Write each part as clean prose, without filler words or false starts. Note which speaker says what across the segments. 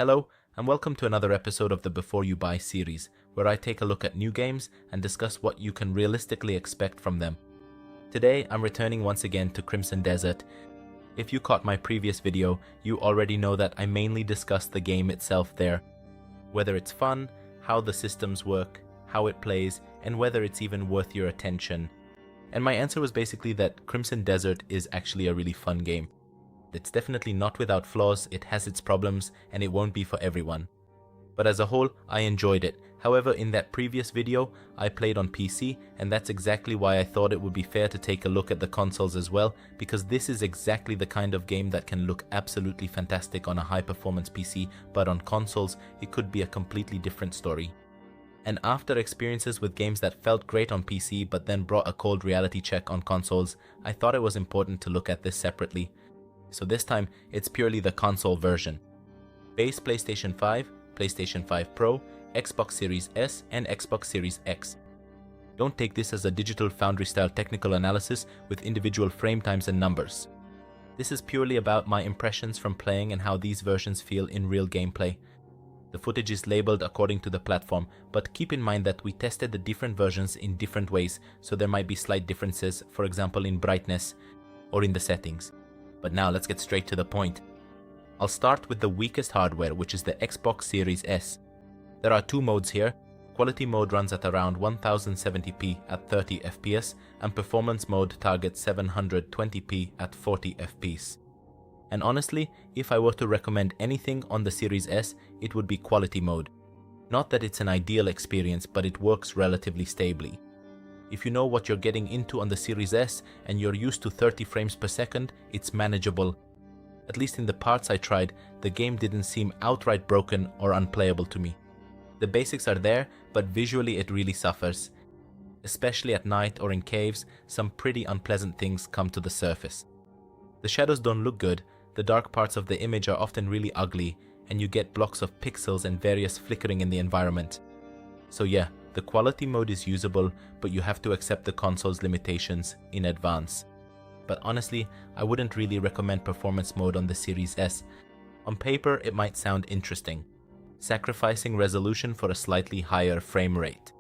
Speaker 1: Hello, and welcome to another episode of the Before You Buy series, where I take a look at new games and discuss what you can realistically expect from them. Today, I'm returning once again to Crimson Desert. If you caught my previous video, you already know that I mainly discussed the game itself there. Whether it's fun, how the systems work, how it plays, and whether it's even worth your attention. And my answer was basically that Crimson Desert is actually a really fun game. It's definitely not without flaws, it has its problems, and it won't be for everyone. But as a whole, I enjoyed it. However, in that previous video, I played on PC, and that's exactly why I thought it would be fair to take a look at the consoles as well, because this is exactly the kind of game that can look absolutely fantastic on a high-performance PC, but on consoles, it could be a completely different story. And after experiences with games that felt great on PC, but then brought a cold reality check on consoles, I thought it was important to look at this separately. So this time, it's purely the console version. Base PlayStation 5, PlayStation 5 Pro, Xbox Series S, and Xbox Series X. Don't take this as a Digital Foundry-style technical analysis with individual frame times and numbers. This is purely about my impressions from playing and how these versions feel in real gameplay. The footage is labeled according to the platform, but keep in mind that we tested the different versions in different ways, so there might be slight differences, for example in brightness or in the settings. But now let's get straight to the point. I'll start with the weakest hardware, which is the Xbox Series S. There are two modes here. Quality mode runs at around 1070p at 30 FPS, and performance mode targets 720p at 40 FPS. And honestly, if I were to recommend anything on the Series S, it would be quality mode. Not that it's an ideal experience, but it works relatively stably. If you know what you're getting into on the Series S and you're used to 30 frames per second, it's manageable. At least in the parts I tried, the game didn't seem outright broken or unplayable to me. The basics are there, but visually it really suffers. Especially at night or in caves, some pretty unpleasant things come to the surface. The shadows don't look good, the dark parts of the image are often really ugly, and you get blocks of pixels and various flickering in the environment. So yeah, the quality mode is usable, but you have to accept the console's limitations in advance. But honestly, I wouldn't really recommend performance mode on the Series S. On paper, it might sound interesting, sacrificing resolution for a slightly higher frame rate.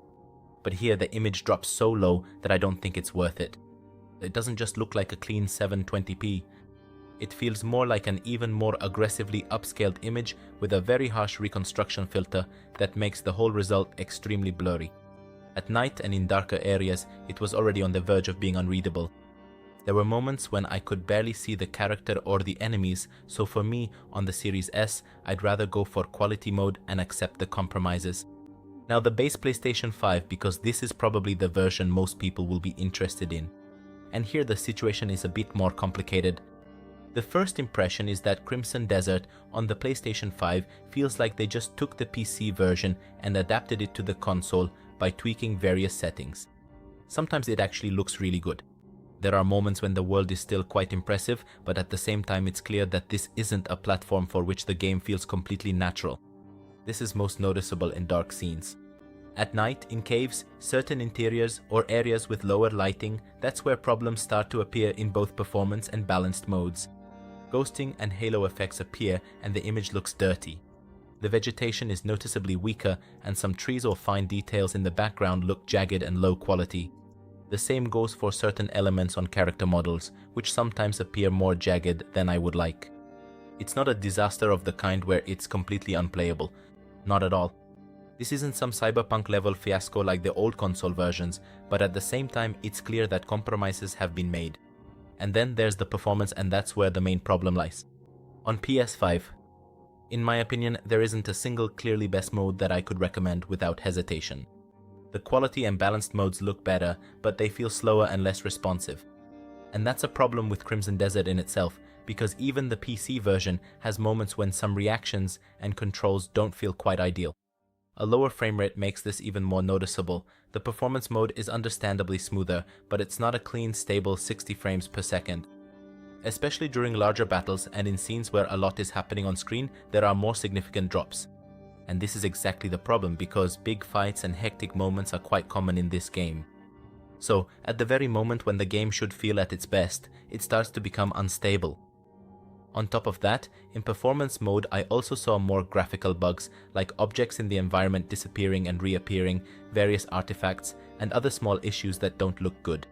Speaker 1: But here the image drops so low that I don't think it's worth it. It doesn't just look like a clean 720p. It feels more like an even more aggressively upscaled image with a very harsh reconstruction filter that makes the whole result extremely blurry. At night and in darker areas, it was already on the verge of being unreadable. There were moments when I could barely see the character or the enemies, so for me, on the Series S, I'd rather go for quality mode and accept the compromises. Now the base PlayStation 5, because this is probably the version most people will be interested in. And here the situation is a bit more complicated. The first impression is that Crimson Desert on the PlayStation 5 feels like they just took the PC version and adapted it to the console by tweaking various settings. Sometimes it actually looks really good. There are moments when the world is still quite impressive, but at the same time it's clear that this isn't a platform for which the game feels completely natural. This is most noticeable in dark scenes. At night, in caves, certain interiors, or areas with lower lighting, that's where problems start to appear in both performance and balanced modes. Ghosting and halo effects appear and the image looks dirty. The vegetation is noticeably weaker and some trees or fine details in the background look jagged and low quality. The same goes for certain elements on character models, which sometimes appear more jagged than I would like. It's not a disaster of the kind where it's completely unplayable. Not at all. This isn't some cyberpunk level fiasco like the old console versions, but at the same time it's clear that compromises have been made. And then there's the performance, and that's where the main problem lies. On PS5, in my opinion, there isn't a single clearly best mode that I could recommend without hesitation. The quality and balanced modes look better, but they feel slower and less responsive. And that's a problem with Crimson Desert in itself, because even the PC version has moments when some reactions and controls don't feel quite ideal. A lower frame rate makes this even more noticeable. The performance mode is understandably smoother, but it's not a clean, stable 60 frames per second. Especially during larger battles and in scenes where a lot is happening on screen, there are more significant drops. And this is exactly the problem, because big fights and hectic moments are quite common in this game. So, at the very moment when the game should feel at its best, it starts to become unstable. On top of that, in performance mode I also saw more graphical bugs, like objects in the environment disappearing and reappearing, various artifacts, and other small issues that don't look good.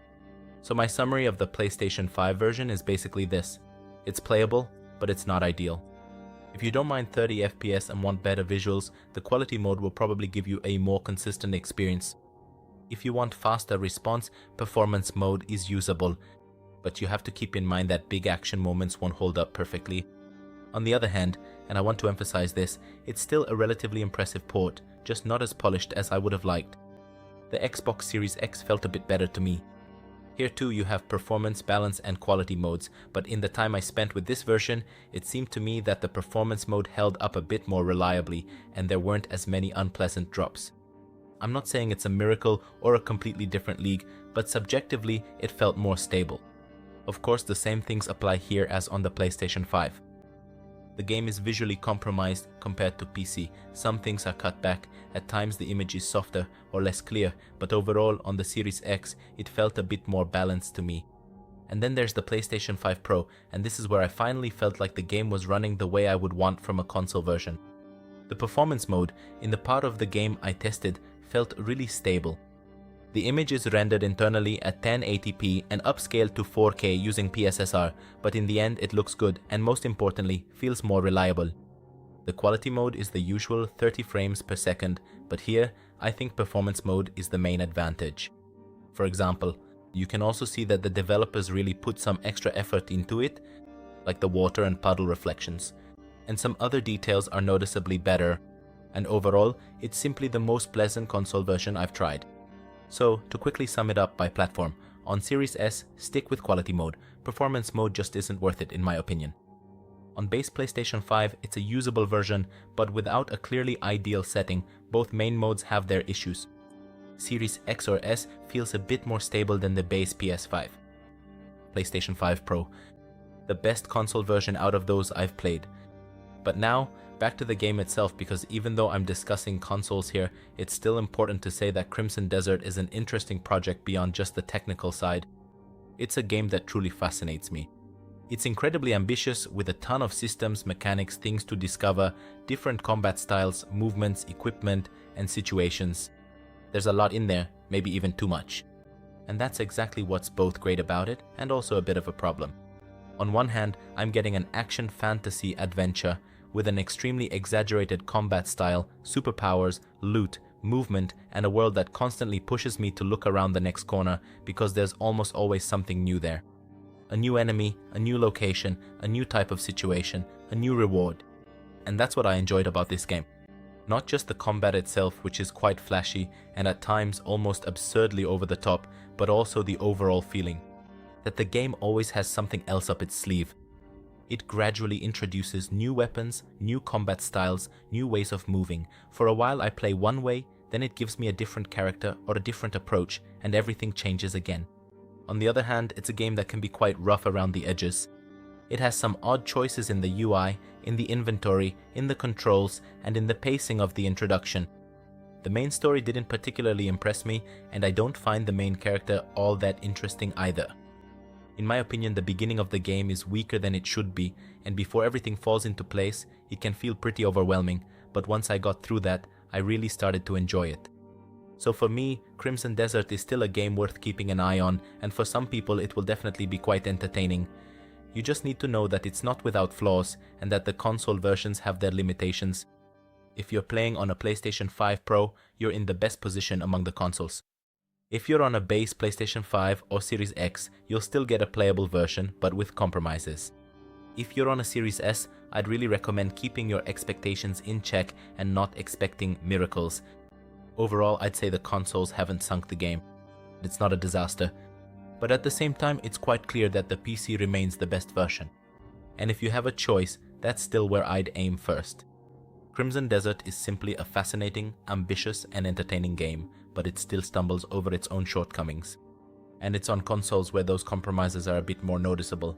Speaker 1: So my summary of the PlayStation 5 version is basically this. It's playable, but it's not ideal. If you don't mind 30 FPS and want better visuals, the quality mode will probably give you a more consistent experience. If you want faster response, performance mode is usable, but you have to keep in mind that big action moments won't hold up perfectly. On the other hand, and I want to emphasize this, it's still a relatively impressive port, just not as polished as I would have liked. The Xbox Series X felt a bit better to me. Here too you have performance, balance and quality modes, but in the time I spent with this version, it seemed to me that the performance mode held up a bit more reliably and there weren't as many unpleasant drops. I'm not saying it's a miracle or a completely different league, but subjectively it felt more stable. Of course, the same things apply here as on the PlayStation 5. The game is visually compromised compared to PC. Some things are cut back, at times the image is softer or less clear, but overall on the Series X it felt a bit more balanced to me. And then there's the PlayStation 5 Pro, and this is where I finally felt like the game was running the way I would want from a console version. The performance mode, in the part of the game I tested, felt really stable. The image is rendered internally at 1080p and upscaled to 4K using PSSR, but in the end it looks good and most importantly feels more reliable. The quality mode is the usual 30 frames per second, but here I think performance mode is the main advantage. For example, you can also see that the developers really put some extra effort into it, like the water and puddle reflections, and some other details are noticeably better, and overall it's simply the most pleasant console version I've tried. So, to quickly sum it up by platform, on Series S, stick with quality mode. Performance mode just isn't worth it in my opinion. On base PlayStation 5, it's a usable version, but without a clearly ideal setting, both main modes have their issues. Series X or S feels a bit more stable than the base PS5. PlayStation 5 Pro, the best console version out of those I've played. But now, back to the game itself, because even though I'm discussing consoles here, it's still important to say that Crimson Desert is an interesting project beyond just the technical side. It's a game that truly fascinates me. It's incredibly ambitious with a ton of systems, mechanics, things to discover, different combat styles, movements, equipment, and situations. There's a lot in there, maybe even too much. And that's exactly what's both great about it and also a bit of a problem. On one hand, I'm getting an action fantasy adventure with an extremely exaggerated combat style, superpowers, loot, movement, and a world that constantly pushes me to look around the next corner because there's almost always something new there. A new enemy, a new location, a new type of situation, a new reward. And that's what I enjoyed about this game. Not just the combat itself, which is quite flashy and at times almost absurdly over the top, but also the overall feeling that the game always has something else up its sleeve. It gradually introduces new weapons, new combat styles, new ways of moving. For a while I play one way, then it gives me a different character or a different approach, and everything changes again. On the other hand, it's a game that can be quite rough around the edges. It has some odd choices in the UI, in the inventory, in the controls, and in the pacing of the introduction. The main story didn't particularly impress me, and I don't find the main character all that interesting either. In my opinion, the beginning of the game is weaker than it should be, and before everything falls into place, it can feel pretty overwhelming, but once I got through that, I really started to enjoy it. So for me, Crimson Desert is still a game worth keeping an eye on, and for some people it will definitely be quite entertaining. You just need to know that it's not without flaws, and that the console versions have their limitations. If you're playing on a PlayStation 5 Pro, you're in the best position among the consoles. If you're on a base PlayStation 5 or Series X, you'll still get a playable version, but with compromises. If you're on a Series S, I'd really recommend keeping your expectations in check and not expecting miracles. Overall, I'd say the consoles haven't sunk the game. It's not a disaster. But at the same time, it's quite clear that the PC remains the best version. And if you have a choice, that's still where I'd aim first. Crimson Desert is simply a fascinating, ambitious, and entertaining game, but it still stumbles over its own shortcomings. And it's on consoles where those compromises are a bit more noticeable,